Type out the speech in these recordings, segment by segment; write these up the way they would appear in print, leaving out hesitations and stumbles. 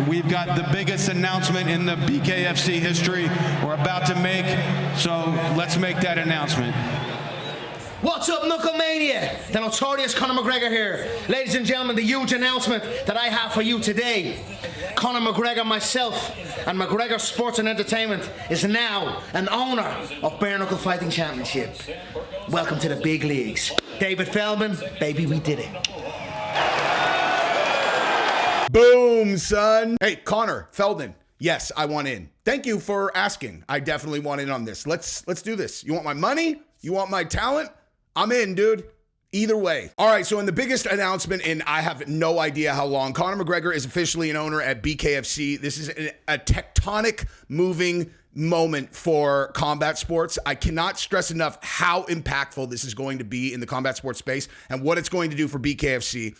We've got the biggest announcement in the BKFC history we're about to make, so let's make that announcement. What's up, Knucklemania? The notorious Conor McGregor here. Ladies and gentlemen, the huge announcement that I have for you today. Conor McGregor, myself, and McGregor Sports and Entertainment is now an owner of Bare Knuckle Fighting Championship. Welcome to the big leagues. David Feldman, baby, we did it. Boom, son. Hey, Conor Feldman. Yes, I want in. Thank you for asking. I definitely want in on this. Let's do this. You want my money? You want my talent? I'm in, dude. Either way. All right, so in the biggest announcement in I have no idea how long, Conor McGregor is officially an owner at BKFC. This is a tectonic moving moment for combat sports. I cannot stress enough how impactful this is going to be in the combat sports space and what it's going to do for BKFC.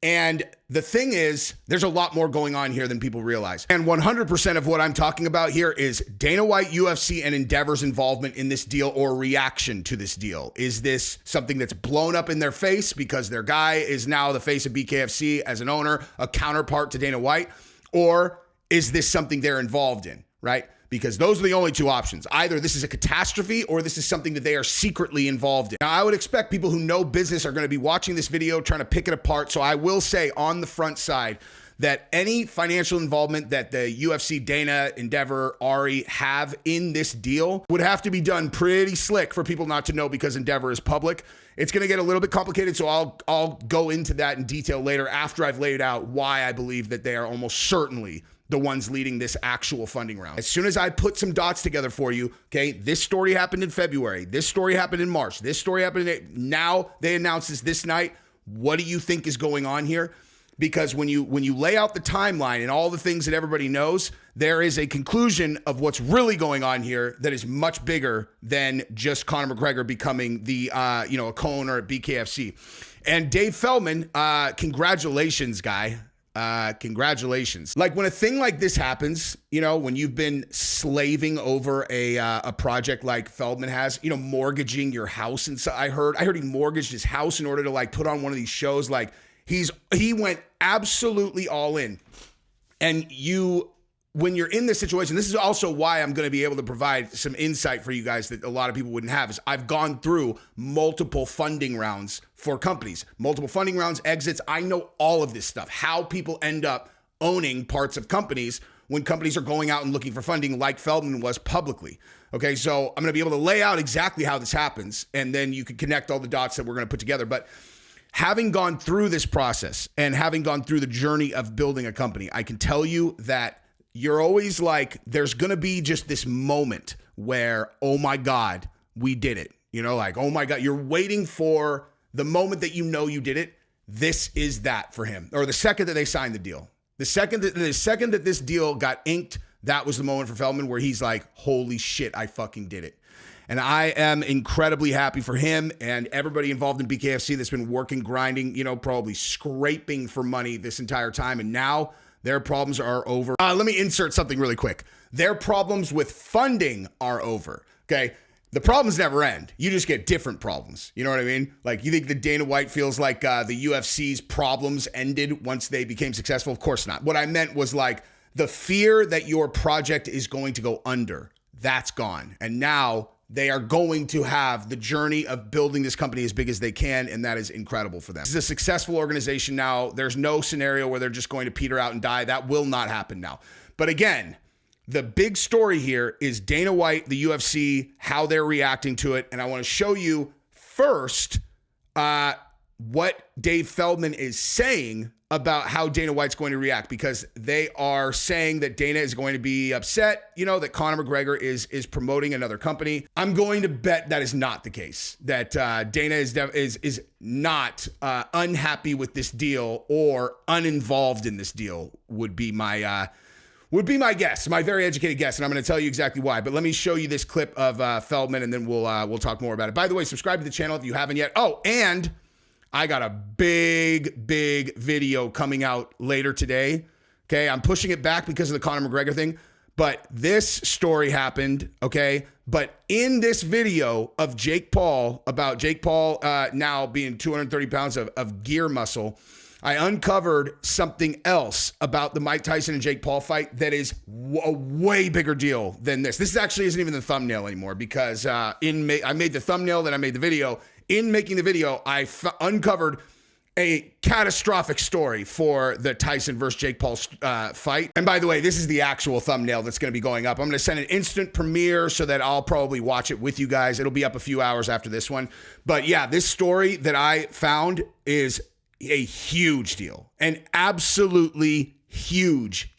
And the thing is, there's a lot more going on here than people realize. And 100% of what I'm talking about here is Dana White, UFC, and Endeavor's involvement in this deal or reaction to this deal. Is this something that's blown up in their face because their guy is now the face of BKFC as an owner, a counterpart to Dana White? Or is this something they're involved in, right? Because those are the only two options. Either this is a catastrophe or this is something that they are secretly involved in. Now, I would expect people who know business are going to be watching this video, trying to pick it apart. So I will say on the front side that any financial involvement that the UFC, Dana, Endeavor, Ari have in this deal would have to be done pretty slick for people not to know because Endeavor is public. It's going to get a little bit complicated, so I'll go into that in detail later after I've laid out why I believe that they are almost certainly the ones leading this actual funding round. As soon as I put some dots together for you, okay, this story happened in February. This story happened in March. This story happened now they announced this night. What do you think is going on here? Because when you lay out the timeline and all the things that everybody knows, there is a conclusion of what's really going on here that is much bigger than just Conor McGregor becoming the a co-owner at BKFC. And Dave Feldman, congratulations, guy. Congratulations. Like when a thing like this happens, when you've been slaving over a project like Feldman has, mortgaging your house. And so I heard he mortgaged his house in order to like put on one of these shows. Like he went absolutely all in. And when you're in this situation, this is also why I'm going to be able to provide some insight for you guys that a lot of people wouldn't have, is I've gone through multiple funding rounds for companies, multiple funding rounds, exits. I know all of this stuff, how people end up owning parts of companies when companies are going out and looking for funding like Feldman was publicly. Okay, so I'm going to be able to lay out exactly how this happens, and then you can connect all the dots that we're going to put together. But having gone through this process and having gone through the journey of building a company, I can tell you that you're always like, there's going to be just this moment where, oh my God, we did it. Like, oh my God, you're waiting for the moment that you did it. This is that for him. Or the second that they signed the deal. The second that this deal got inked, that was the moment for Feldman where he's like, holy shit, I fucking did it. And I am incredibly happy for him and everybody involved in BKFC that's been working, grinding, probably scraping for money this entire time. And now their problems are over. Let me insert something really quick. Their problems with funding are over, okay? The problems never end. You just get different problems. You know what I mean? Like, you think that Dana White feels like the UFC's problems ended once they became successful? Of course not. What I meant was like the fear that your project is going to go under, that's gone. And now they are going to have the journey of building this company as big as they can, and that is incredible for them. This is a successful organization now. There's no scenario where they're just going to peter out and die. That will not happen now. But again, the big story here is Dana White, the UFC, how they're reacting to it. And I want to show you first what Dave Feldman is saying about how Dana White's going to react, because they are saying that Dana is going to be upset, that Conor McGregor is promoting another company. I'm going to bet that is not the case, that Dana is not unhappy with this deal or uninvolved in this deal would be my guess, my very educated guess, and I'm going to tell you exactly why. But let me show you this clip of Feldman, and then we'll talk more about it. By the way, subscribe to the channel if you haven't yet. Oh, and I got a big video coming out later today. Okay, I'm pushing it back because of the Conor McGregor thing, but this story happened, okay? But in this video of Jake Paul, about Jake Paul now being 230 pounds of gear muscle, I uncovered something else about the Mike Tyson and Jake Paul fight that is a way bigger deal than this. This actually isn't even the thumbnail anymore because I made the thumbnail, then I made the video. In making the video, I uncovered a catastrophic story for the Tyson versus Jake Paul fight. And by the way, this is the actual thumbnail that's going to be going up. I'm going to send an instant premiere so that I'll probably watch it with you guys. It'll be up a few hours after this one. But yeah, this story that I found is a huge deal. An absolutely huge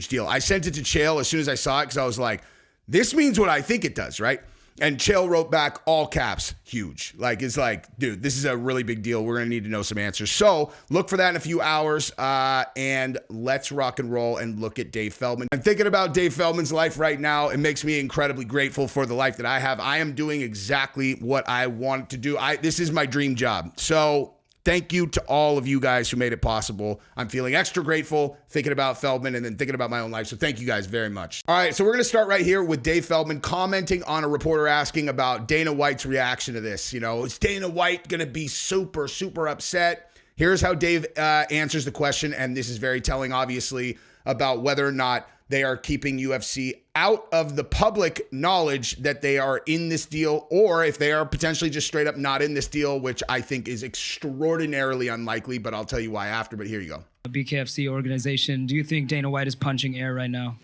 deal. I sent it to Chael as soon as I saw it because I was like, this means what I think it does, right? And Chael wrote back, all caps, huge. Like, it's like, dude, this is a really big deal. We're going to need to know some answers. So look for that in a few hours, and let's rock and roll and look at Dave Feldman. I'm thinking about Dave Feldman's life right now. It makes me incredibly grateful for the life that I have. I am doing exactly what I want to do. This is my dream job. So thank you to all of you guys who made it possible. I'm feeling extra grateful thinking about Feldman and then thinking about my own life. So thank you guys very much. All right, so we're going to start right here with Dave Feldman commenting on a reporter asking about Dana White's reaction to this. You know, is Dana White going to be super upset? Here's how Dave answers the question, and this is very telling, obviously, about whether or not they are keeping UFC out of the public knowledge that they are in this deal, or if they are potentially just straight up not in this deal, which I think is extraordinarily unlikely, but I'll tell you why after, but here you go. BKFC organization, do you think Dana White is punching air right now?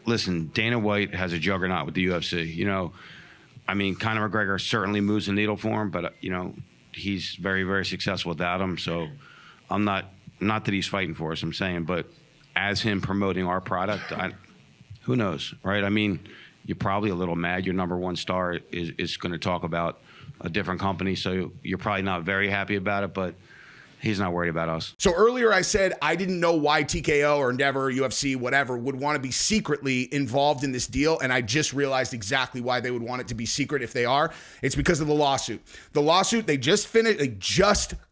Listen, Dana White has a juggernaut with the UFC. You know, I mean, Conor McGregor certainly moves the needle for him, but, you know, he's very successful without him, so I'm not that he's fighting for us, I'm saying, but as him promoting our product, who knows, right? I mean, you're probably a little mad. Your number one star is going to talk about a different company, so you're probably not very happy about it, but he's not worried about us. So earlier I said I didn't know why TKO or Endeavor, UFC, whatever, would want to be secretly involved in this deal, and I just realized exactly why they would want it to be secret if they are. It's because of the lawsuit. The lawsuit, they just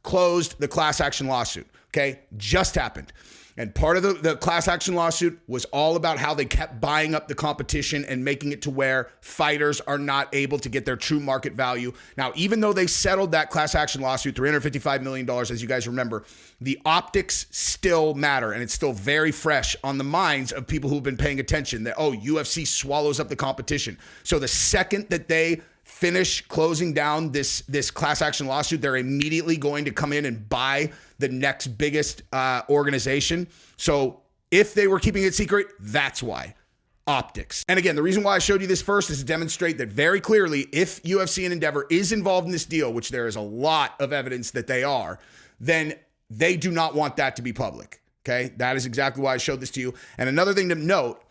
closed the class action lawsuit. Okay, just happened. And part of the class action lawsuit was all about how they kept buying up the competition and making it to where fighters are not able to get their true market value. Now, even though they settled that class action lawsuit, $355 million, as you guys remember, the optics still matter, and it's still very fresh on the minds of people who've been paying attention that, oh, UFC swallows up the competition. So the second that they finish closing down this class action lawsuit, they're immediately going to come in and buy the next biggest organization. So if they were keeping it secret, that's why. Optics. And again, the reason why I showed you this first is to demonstrate that very clearly, if UFC and Endeavor is involved in this deal, which there is a lot of evidence that they are, then they do not want that to be public. Okay? That is exactly why I showed this to you. And another thing to note,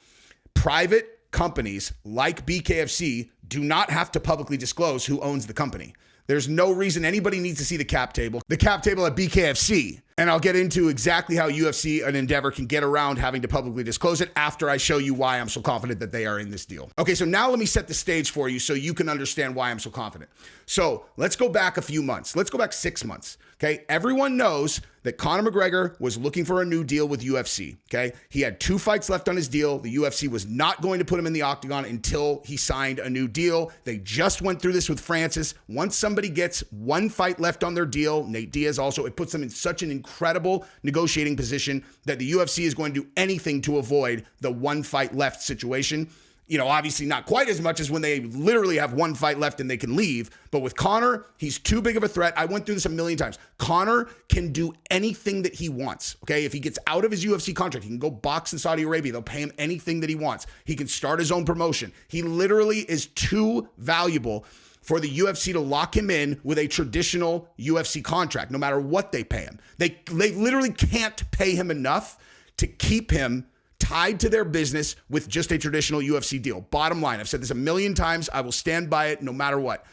private companies like BKFC do not have to publicly disclose who owns the company. There's no reason anybody needs to see the cap table. The cap table at BKFC. And I'll get into exactly how UFC and Endeavor can get around having to publicly disclose it after I show you why I'm so confident that they are in this deal. Okay, so now let me set the stage for you so you can understand why I'm so confident. So let's go back a few months. Let's go back 6 months. Okay, everyone knows that Conor McGregor was looking for a new deal with UFC. Okay, he had 2 fights left on his deal. The UFC was not going to put him in the octagon until he signed a new deal. They just went through this with Francis. Once somebody gets 1 fight left on their deal, Nate Diaz also, it puts them in such an incredible negotiating position that the UFC is going to do anything to avoid the 1 fight left situation. You know, obviously not quite as much as when they literally have 1 fight left and they can leave. But with Conor, he's too big of a threat. I went through this a million times. Conor can do anything that he wants. Okay, if he gets out of his UFC contract, he can go box in Saudi Arabia. They'll pay him anything that he wants. He can start his own promotion. He literally is too valuable for the UFC to lock him in with a traditional UFC contract, no matter what they pay him. They literally can't pay him enough to keep him tied to their business with just a traditional UFC deal. Bottom line, I've said this a million times. I will stand by it no matter what.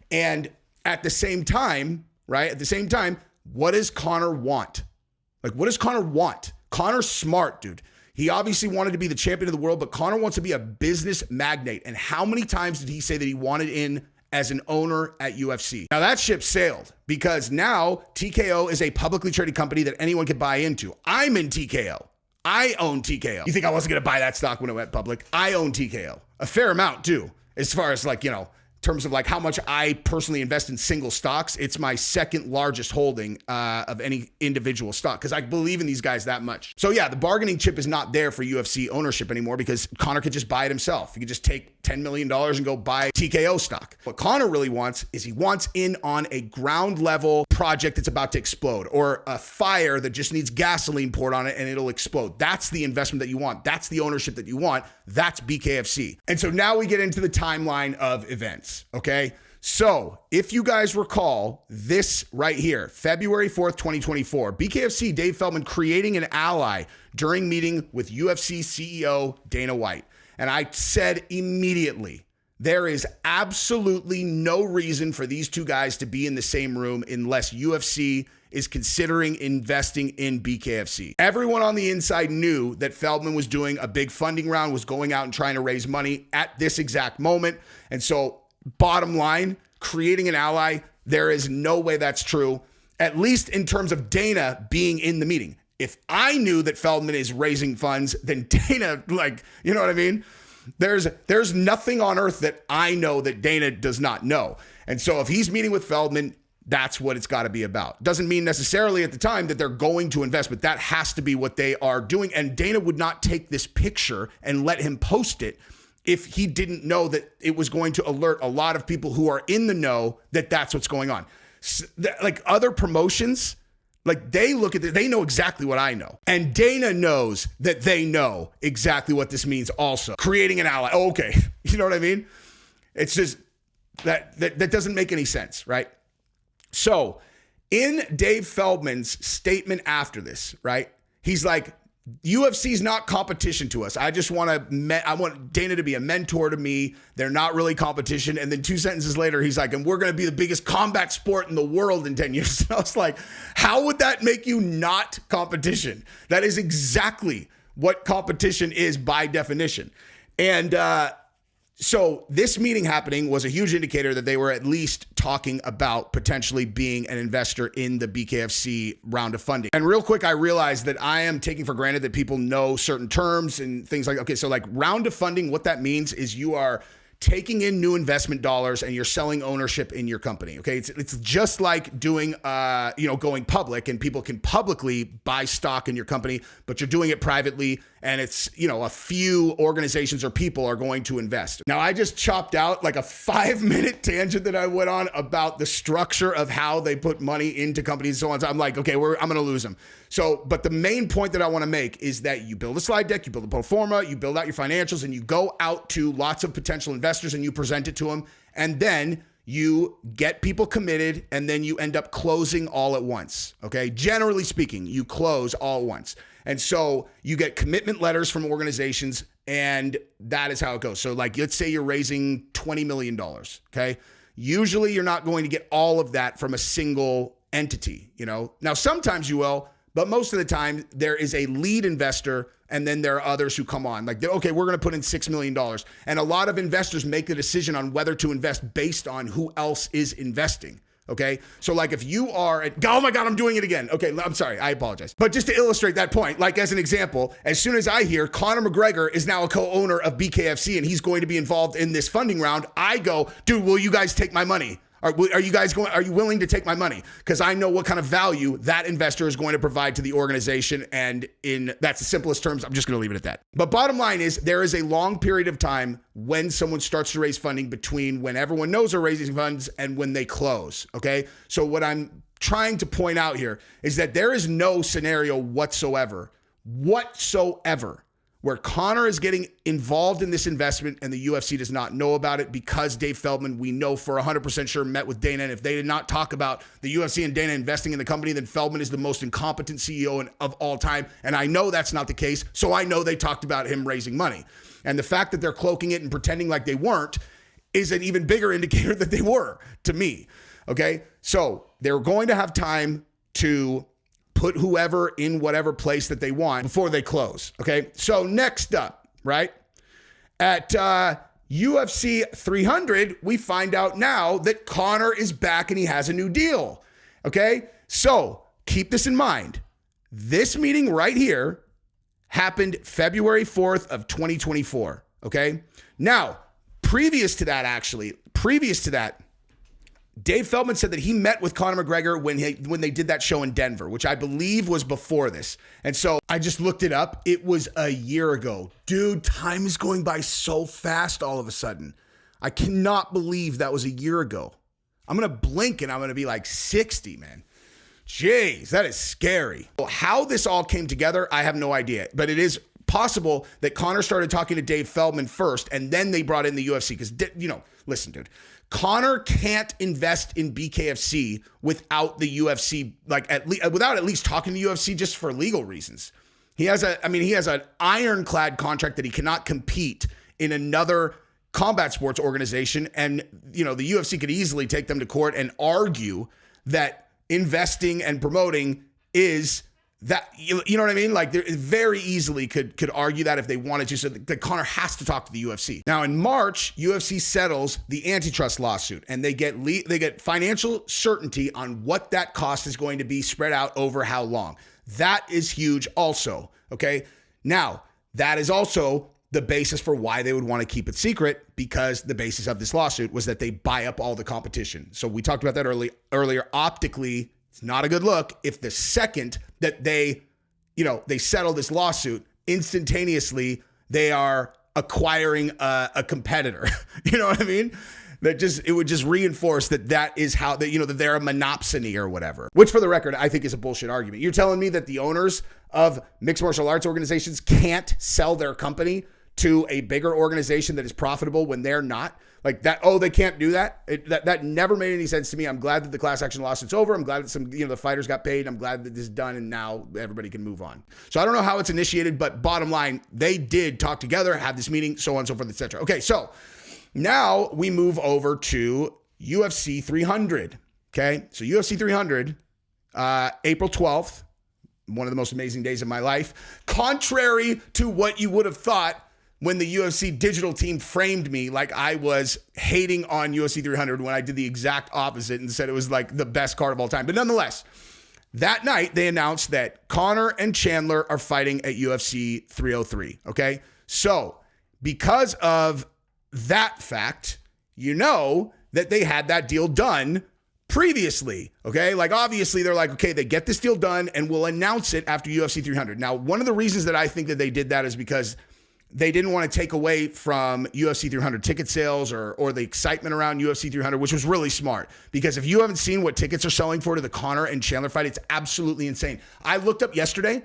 And at the same time, right? At the same time, what does Conor want? Like, what does Conor want? Conor's smart, dude. He obviously wanted to be the champion of the world, but Conor wants to be a business magnate. And how many times did he say that he wanted in as an owner at UFC? Now that ship sailed because now TKO is a publicly traded company that anyone could buy into. I'm in TKO. I own TKO. You think I wasn't going to buy that stock when it went public? I own TKO. A fair amount too, as far as like, you know, terms of like how much I personally invest in single stocks, it's my second largest holding of any individual stock because I believe in these guys that much. So yeah, the bargaining chip is not there for UFC ownership anymore because Conor could just buy it himself. He could just take $10 million and go buy TKO stock. What Conor really wants is he wants in on a ground level project that's about to explode or a fire that just needs gasoline poured on it and it'll explode. That's the investment that you want. That's the ownership that you want. That's BKFC. And so now we get into the timeline of events. Okay. So if you guys recall this right here, February 4th, 2024, BKFC Dave Feldman creating an ally during meeting with UFC CEO Dana White. And I said immediately, there is absolutely no reason for these two guys to be in the same room unless UFC is considering investing in BKFC. Everyone on the inside knew that Feldman was doing a big funding round, was going out and trying to raise money at this exact moment. And so bottom line, creating an ally, there is no way that's true, at least in terms of Dana being in the meeting. If I knew that Feldman is raising funds, then Dana, like, you know what I mean? There's nothing on earth that I know that Dana does not know. And so if he's meeting with Feldman, that's what it's got to be about. Doesn't mean necessarily at the time that they're going to invest, but that has to be what they are doing. And Dana would not take this picture and let him post it if he didn't know that it was going to alert a lot of people who are in the know that that's what's going on. Like other promotions, like they look at it, they know exactly what I know. And Dana knows that they know exactly what this means also. Creating an ally. Oh, okay. You know what I mean? It's just that doesn't make any sense, right? So in Dave Feldman's statement after this, right? He's like, UFC's not competition to us. I want Dana to be a mentor to me. They're not really competition. And then 2 sentences later, he's like, and we're going to be the biggest combat sport in the world in 10 years. And I was like, how would that make you not competition? That is exactly what competition is by definition. And so this meeting happening was a huge indicator that they were at least talking about potentially being an investor in the BKFC round of funding. And real quick, I realized that I am taking for granted that people know certain terms and things like, okay, so like round of funding, what that means is you are taking in new investment dollars and you're selling ownership in your company. Okay. It's just like doing, going public, and people can publicly buy stock in your company, but you're doing it privately. And it's, a few organizations or people are going to invest. Now, I just chopped out like a 5-minute tangent that I went on about the structure of how they put money into companies and so on. So I'm like, okay, I'm going to lose them. So, but the main point that I want to make is that you build a slide deck, you build a pro forma, you build out your financials, and you go out to lots of potential investors and you present it to them. And then you get people committed, and then you end up closing all at once. Okay. Generally speaking, you close all at once. And so you get commitment letters from organizations, and that is how it goes. So like, let's say you're raising $20 million. Okay. Usually you're not going to get all of that from a single entity. Now sometimes you will, but most of the time there is a lead investor, and then there are others who come on like, okay, we're going to put in $6 million. And a lot of investors make the decision on whether to invest based on who else is investing. Okay. So like if you are oh my God, I'm doing it again. Okay. I'm sorry. I apologize. But just to illustrate that point, like as an example, as soon as I hear Conor McGregor is now a co-owner of BKFC and he's going to be involved in this funding round, I go, dude, will you guys take my money? Are you willing to take my money? Because I know what kind of value that investor is going to provide to the organization. And that's the simplest terms. I'm just going to leave it at that. But bottom line is there is a long period of time when someone starts to raise funding between when everyone knows they're raising funds and when they close. Okay. So what I'm trying to point out here is that there is no scenario whatsoever where Conor is getting involved in this investment and the UFC does not know about it, because Dave Feldman, we know for 100% sure, met with Dana. And if they did not talk about the UFC and Dana investing in the company, then Feldman is the most incompetent CEO of all time. And I know that's not the case. So I know they talked about him raising money. And the fact that they're cloaking it and pretending like they weren't is an even bigger indicator that they were, to me. Okay. So they're going to have time to put whoever in whatever place that they want before they close. Okay. So next up, right, at UFC 300, we find out now that Conor is back and he has a new deal. Okay. So keep this in mind. This meeting right here happened February 4th of 2024. Okay. Now, previous to that, previous to that, Dave Feldman said that he met with Conor McGregor when they did that show in Denver, which I believe was before this. And so I just looked it up. It was a year ago. Dude, time is going by so fast all of a sudden. I cannot believe that was a year ago. I'm going to blink and I'm going to be like 60, man. Jeez, that is scary. How this all came together, I have no idea. But it is possible that Conor started talking to Dave Feldman first, and then they brought in the UFC. Because, listen, dude. Conor can't invest in BKFC without the UFC, without at least talking to UFC just for legal reasons. He has an ironclad contract that he cannot compete in another combat sports organization. And, the UFC could easily take them to court and argue that investing and promoting is that, you know what I mean? Like, they very easily could argue that if they wanted to. So that Conor has to talk to the UFC. Now, in March, UFC settles the antitrust lawsuit, and they get financial certainty on what that cost is going to be spread out over how long. That is huge also, okay? Now, that is also the basis for why they would want to keep it secret, because the basis of this lawsuit was that they buy up all the competition. So we talked about that earlier. Optically, it's not a good look if the second that they settle this lawsuit, instantaneously they are acquiring a competitor. You know what I mean? It would just reinforce that is how that they're a monopsony or whatever. Which, for the record, I think is a bullshit argument. You're telling me that the owners of mixed martial arts organizations can't sell their company to a bigger organization that is profitable when they're not? Like that, they can't do that? That never made any sense to me. I'm glad that the class action lawsuit's over. I'm glad that the fighters got paid. I'm glad that this is done and now everybody can move on. So I don't know how it's initiated, but bottom line, they did talk together, have this meeting, so on and so forth, etc. Okay, so now we move over to UFC 300. Okay, so UFC 300, April 12th, one of the most amazing days of my life. Contrary to what you would have thought when the UFC digital team framed me like I was hating on UFC 300, when I did the exact opposite and said it was like the best card of all time. But nonetheless, that night they announced that Conor and Chandler are fighting at UFC 303. Okay, so because of that fact, that they had that deal done previously. Okay, like obviously they're like, okay, they get this deal done and we'll announce it after UFC 300. Now, one of the reasons that I think that they did that is because they didn't want to take away from UFC 300 ticket sales or the excitement around UFC 300, which was really smart. Because if you haven't seen what tickets are selling for to the Conor and Chandler fight, it's absolutely insane. I looked up yesterday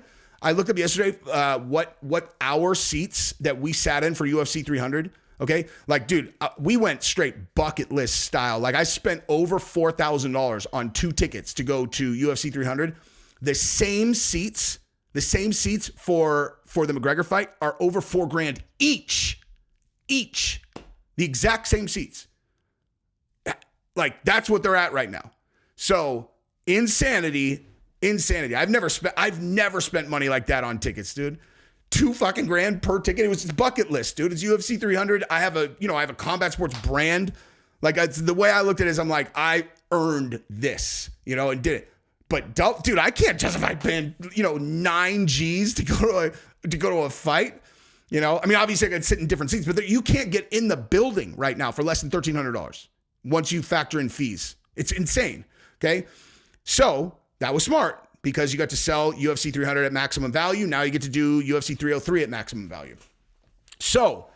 what our seats that we sat in for UFC 300. Okay, like, dude, we went straight bucket list style. Like, I spent over $4,000 on 2 tickets to go to UFC 300. The same seats for the McGregor fight are over $4,000 each. The exact same seats. Like, that's what they're at right now. So insanity. I've never spent money like that on tickets, dude. $2,000 per ticket. It was just bucket list, dude. It's UFC 300. I have a combat sports brand. Like, the way I looked at it is I'm like, I earned this, and did it. But dude, I can't justify paying, 9 G's to go to a fight. Obviously I could sit in different seats, but you can't get in the building right now for less than $1,300 once you factor in fees. It's insane. Okay. So that was smart because you got to sell UFC 300 at maximum value. Now you get to do UFC 303 at maximum value. So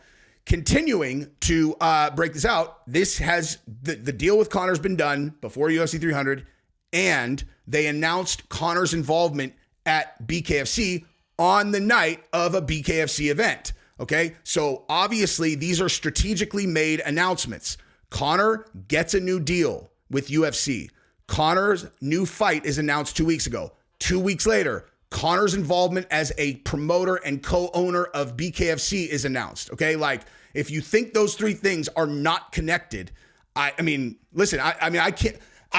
continuing to break this out, this has the deal with Conor's been done before UFC 300, and they announced Conor's involvement at BKFC on the night of a BKFC event. Okay, so obviously these are strategically made announcements. Conor gets a new deal with UFC. Conor's new fight is announced 2 weeks ago. 2 weeks later, Conor's involvement as a promoter and co-owner of BKFC is announced. Okay, like, if you think those 3 things are not connected, I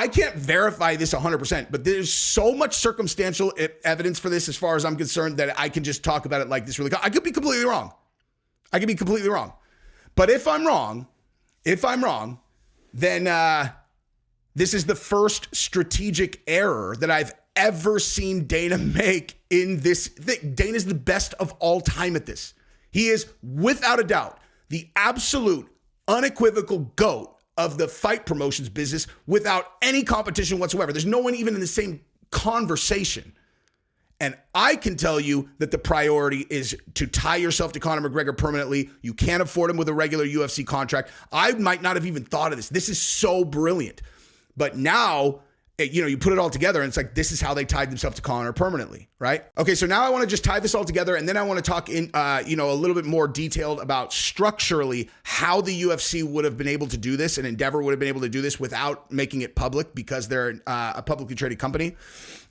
can't verify this 100%, but there's so much circumstantial evidence for this as far as I'm concerned that I can just talk about it like this really. I could be completely wrong. But if I'm wrong, then this is the first strategic error that I've ever seen Dana make in this thing. Dana's the best of all time at this. He is, without a doubt, the absolute unequivocal GOAT of the fight promotions business without any competition whatsoever. There's no one even in the same conversation. And I can tell you that the priority is to tie yourself to Conor McGregor permanently. You can't afford him with a regular UFC contract. I might not have even thought of this. This is so brilliant. But now, you put it all together and it's like, this is how they tied themselves to Conor permanently, right? Okay, so now I want to just tie this all together and then I want to talk in, a little bit more detailed about structurally how the UFC would have been able to do this and Endeavor would have been able to do this without making it public because they're a publicly traded company.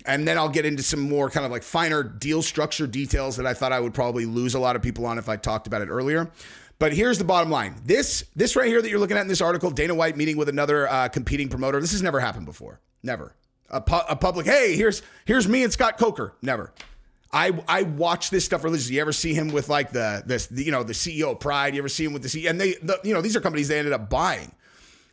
And then I'll get into some more kind of like finer deal structure details that I thought I would probably lose a lot of people on if I talked about it earlier. But here's the bottom line. This right here that you're looking at in this article, Dana White meeting with another competing promoter, this has never happened before. Never. A public, hey, here's me and Scott Coker. Never. I watch this stuff religiously. You ever see him with like the CEO of Pride? You ever see him with the CEO? And these are companies they ended up buying.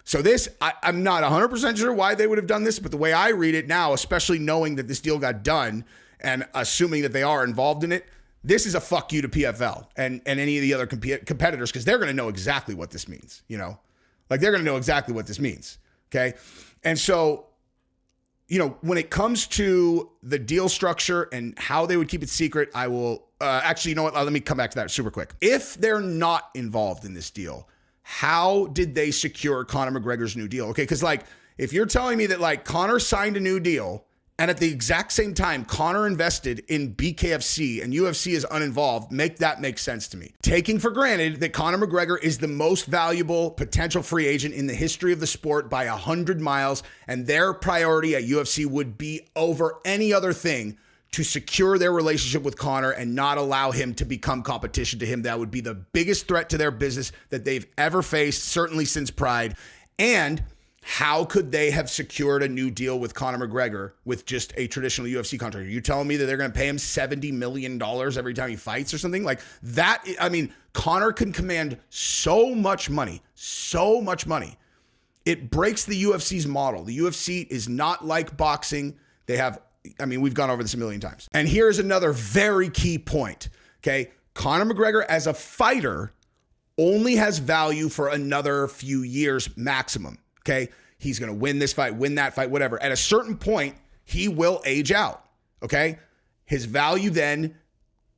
So this, I'm not 100% sure why they would have done this, but the way I read it now, especially knowing that this deal got done and assuming that they are involved in it, this is a fuck you to PFL and any of the other competitors because they're going to know exactly what this means, Like they're going to know exactly what this means, okay? And so, when it comes to the deal structure and how they would keep it secret, I will actually, you know what? Let me come back to that super quick. If they're not involved in this deal, how did they secure Conor McGregor's new deal? Okay, because like if you're telling me that like Conor signed a new deal and at the exact same time Conor invested in BKFC and UFC is uninvolved, make sense to me. Taking for granted that Conor McGregor is the most valuable potential free agent in the history of the sport by 100 miles and their priority at UFC would be over any other thing to secure their relationship with Conor and not allow him to become competition to him. That would be the biggest threat to their business that they've ever faced, certainly since Pride. And how could they have secured a new deal with Conor McGregor with just a traditional UFC contract? Are you telling me that they're going to pay him $70 million every time he fights or something like that? I mean, Conor can command so much money. It breaks the UFC's model. The UFC is not like boxing. We've gone over this a million times. And here's another very key point, okay? Conor McGregor as a fighter only has value for another few years maximum, okay? He's going to win this fight, win that fight, whatever. At a certain point, he will age out, okay? His value then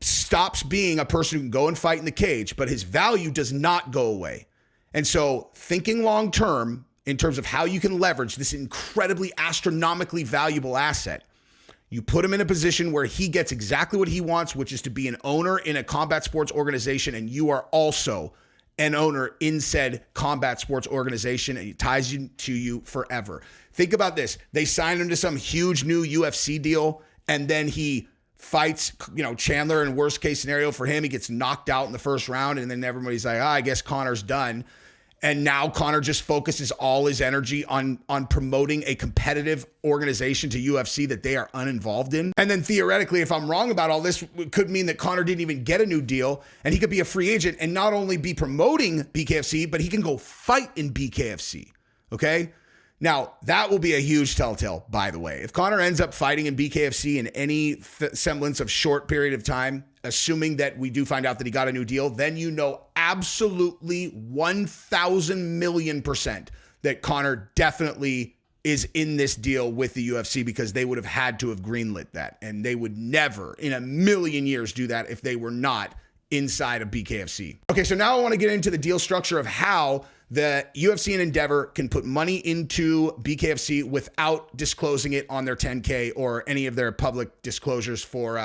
stops being a person who can go and fight in the cage, but his value does not go away. And so thinking long term in terms of how you can leverage this incredibly astronomically valuable asset, you put him in a position where he gets exactly what he wants, which is to be an owner in a combat sports organization, and you are also an owner in said combat sports organization, and it ties you to you forever. Think about this. They signed him to some huge new UFC deal, and then he fights, Chandler in worst case scenario for him. He gets knocked out in the first round, and then everybody's like, I guess Conor's done. And now Conor just focuses all his energy on promoting a competitive organization to UFC that they are uninvolved in. And then theoretically, if I'm wrong about all this, it could mean that Conor didn't even get a new deal and he could be a free agent and not only be promoting BKFC, but he can go fight in BKFC. Okay? Now, that will be a huge telltale, by the way. If Conor ends up fighting in BKFC in any semblance of short period of time, assuming that we do find out that he got a new deal, then you know absolutely 1,000,000,000% that Conor definitely is in this deal with the UFC because they would have had to have greenlit that. And they would never in a million years do that if they were not inside of BKFC. Okay, so now I want to get into the deal structure of how the UFC and Endeavor can put money into BKFC without disclosing it on their 10K or any of their public disclosures for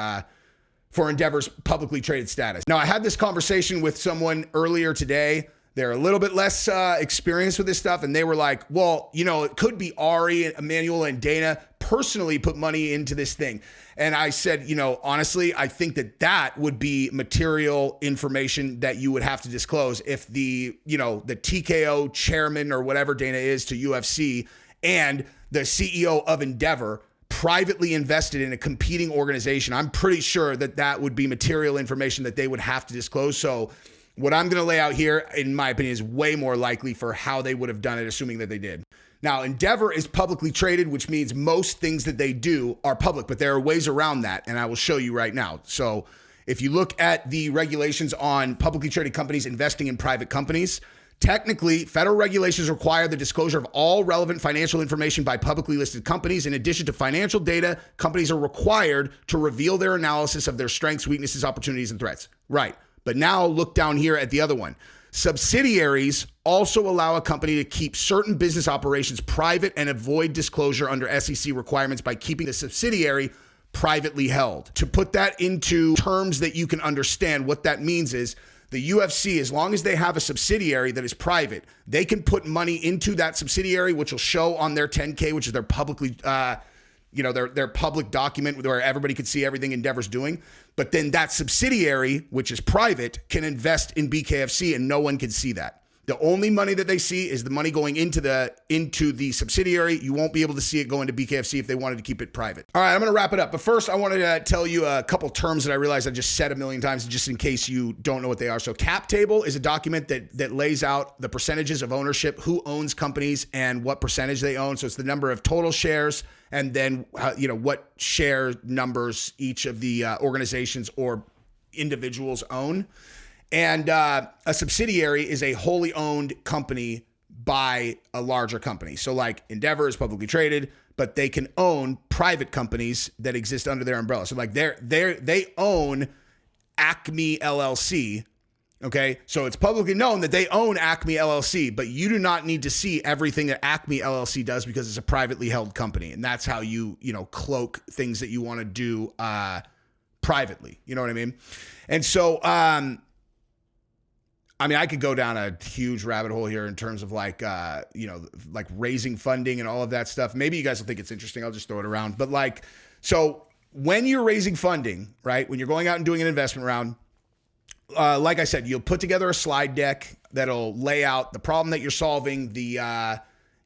Endeavor's publicly traded status. Now, I had this conversation with someone earlier today. They're a little bit less experienced with this stuff, and they were like, well, it could be Ari, Emmanuel, and Dana personally put money into this thing. And I said, honestly, I think that would be material information that you would have to disclose if the TKO chairman or whatever Dana is to UFC and the CEO of Endeavor privately invested in a competing organization. I'm pretty sure that would be material information that they would have to disclose. So what I'm going to lay out here, in my opinion, is way more likely for how they would have done it, assuming that they did. Now, Endeavor is publicly traded, which means most things that they do are public, but there are ways around that, and I will show you right now. So if you look at the regulations on publicly traded companies investing in private companies, Technically, federal regulations require the disclosure of all relevant financial information by publicly listed companies. In addition to financial data, companies are required to reveal their analysis of their strengths, weaknesses, opportunities, and threats. Right. But now look down here at the other one. Subsidiaries also allow a company to keep certain business operations private and avoid disclosure under SEC requirements by keeping the subsidiary privately held. To put that into terms that you can understand, what that means is the UFC, as long as they have a subsidiary that is private, they can put money into that subsidiary, which will show on their 10K, which is their publicly, their public document where everybody can see everything Endeavor's doing. But then that subsidiary, which is private, can invest in BKFC and no one can see that. The only money that they see is the money going into the subsidiary. You won't be able to see it go into BKFC if they wanted to keep it private. All right, I'm going to wrap it up. But first, I wanted to tell you a couple terms that I realized I just said a million times, just in case you don't know what they are. So cap table is a document that lays out the percentages of ownership, who owns companies and what percentage they own. So it's the number of total shares and then what share numbers each of the organizations or individuals own. And a subsidiary is a wholly owned company by a larger company. So like Endeavor is publicly traded, but they can own private companies that exist under their umbrella. So like they own Acme LLC. Okay. So it's publicly known that they own Acme LLC, but you do not need to see everything that Acme LLC does because it's a privately held company. And that's how you cloak things that you want to do privately. You know what I mean? And so, I could go down a huge rabbit hole here in terms of like raising funding and all of that stuff. Maybe you guys will think it's interesting. I'll just throw it around. But so when you're raising funding, right, when you're going out and doing an investment round, like I said, you'll put together a slide deck that'll lay out the problem that you're solving,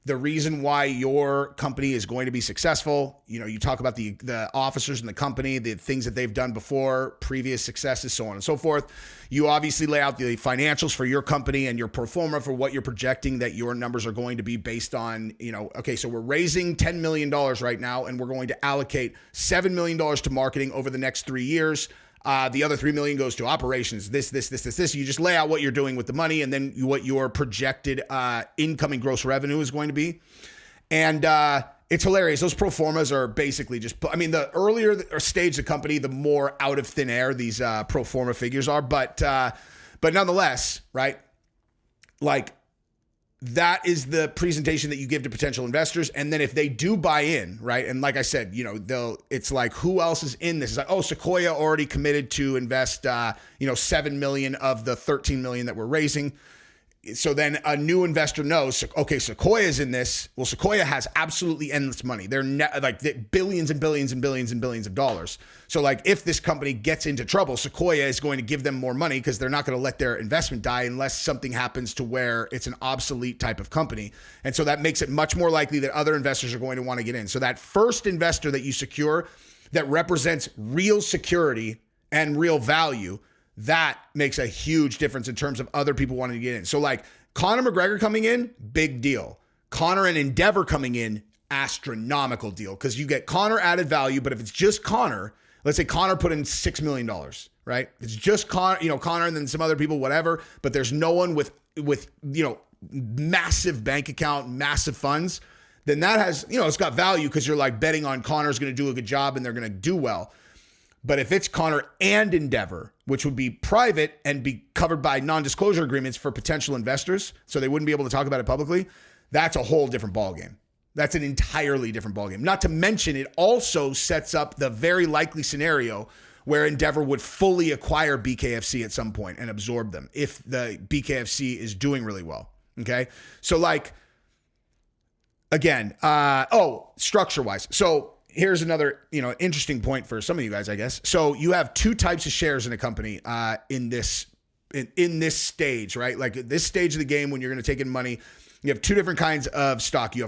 the reason why your company is going to be successful. You talk about the officers in the company, the things that they've done before, previous successes, so on and so forth. You obviously lay out the financials for your company and your pro forma for what you're projecting that your numbers are going to be based on, okay, so we're raising $10 million right now and we're going to allocate $7 million to marketing over the next 3 years. The other $3 million goes to operations, this. You just lay out what you're doing with the money and then what your projected incoming gross revenue is going to be. And it's hilarious. Those pro formas are basically just, the earlier stage of the company, the more out of thin air these pro forma figures are. But nonetheless, right? That is the presentation that you give to potential investors. And then if they do buy in, right? And like I said, it's like, who else is in this? It's like, oh, Sequoia already committed to invest, $7 million of the $13 million that we're raising. So then a new investor knows, okay, Sequoia is in this. Well, Sequoia has absolutely endless money. They're billions and billions and billions and billions of dollars. So if this company gets into trouble, Sequoia is going to give them more money because they're not going to let their investment die unless something happens to where it's an obsolete type of company. And so that makes it much more likely that other investors are going to want to get in. So that first investor that you secure that represents real security and real value, that makes a huge difference in terms of other people wanting to get in. So Conor McGregor coming in, big deal. Conor and Endeavor coming in, astronomical deal. Because you get Conor added value, but if it's just Conor, let's say Conor put in $6 million, right? It's just Conor, Conor and then some other people, whatever, but there's no one with massive bank account, massive funds, then that has, it's got value because you're betting on Conor's going to do a good job and they're going to do well. But if it's Conor and Endeavor, which would be private and be covered by non-disclosure agreements for potential investors, so they wouldn't be able to talk about it publicly, that's a whole different ballgame. That's an entirely different ballgame. Not to mention, it also sets up the very likely scenario where Endeavor would fully acquire BKFC at some point and absorb them if the BKFC is doing really well. Okay? So again, structure-wise. So here's another, interesting point for some of you guys, I guess. So you have two types of shares in a company in this stage, right? At this stage of the game when you're going to take in money, you have two different kinds of stock. You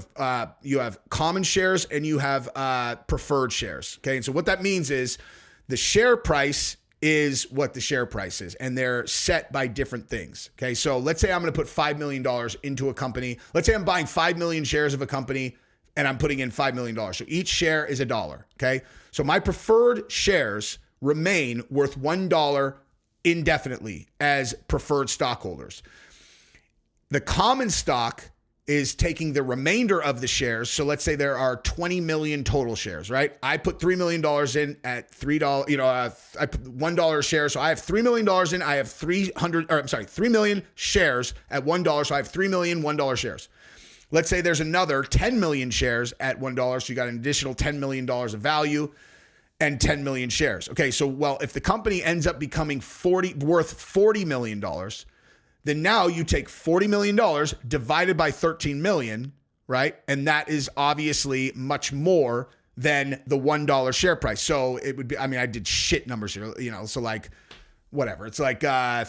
have common shares and you have preferred shares. Okay, and so what that means is the share price is what the share price is, and they're set by different things. Okay, so let's say I'm going to put $5 million into a company. Let's say I'm buying 5 million shares of a company and I'm putting in $5 million. So each share is $1, okay? So my preferred shares remain worth $1 indefinitely as preferred stockholders. The common stock is taking the remainder of the shares. So let's say there are 20 million total shares, right? I put $3 million in at $3, I put $1 a share. So I have $3 million in, I have 3 million shares at $1. So I have 3 million $1 shares. Let's say there's another 10 million shares at $1. So you got an additional $10 million of value and 10 million shares. Okay. So, well, if the company ends up becoming worth $40 million, then now you take $40 million divided by 13 million, right? And that is obviously much more than the $1 share price. So it would be, I mean, I did shit numbers here, so like whatever. It's like say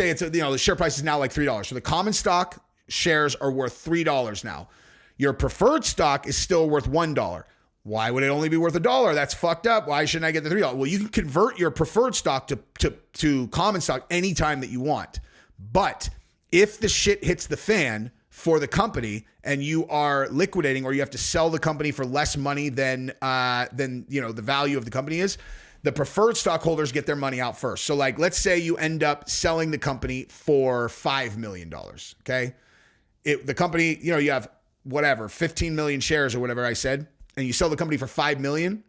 it's, the share price is now like $3. So the common stock shares are worth $3 now. Your preferred stock is still worth $1. Why would it only be worth $1? That's fucked up. Why shouldn't I get the $3? Well, you can convert your preferred stock to common stock anytime that you want. But if the shit hits the fan for the company and you are liquidating, or you have to sell the company for less money than the value of the company is, the preferred stockholders get their money out first. So like, let's say you end up selling the company for $5 million. Okay. The company, you have whatever, 15 million shares or whatever I said, and you sell the company for 5 million.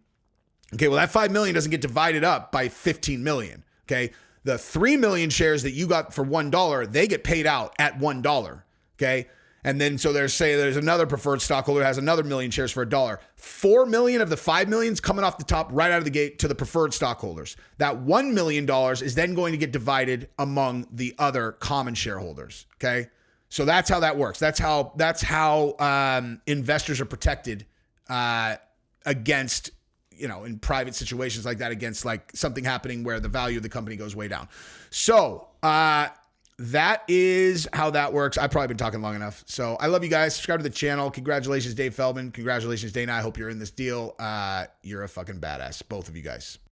Okay, well, that 5 million doesn't get divided up by 15 million. Okay, the 3 million shares that you got for $1, they get paid out at $1. Okay, and then so there's another preferred stockholder has another million shares for $1. 4 million of the 5 million's coming off the top right out of the gate to the preferred stockholders. That $1 million is then going to get divided among the other common shareholders. Okay, so that's how that works. That's how investors are protected against, in private situations like that, against like something happening where the value of the company goes way down. So that is how that works. I've probably been talking long enough. So I love you guys. Subscribe to the channel. Congratulations, Dave Feldman. Congratulations, Dana. I hope you're in this deal. You're a fucking badass, both of you guys.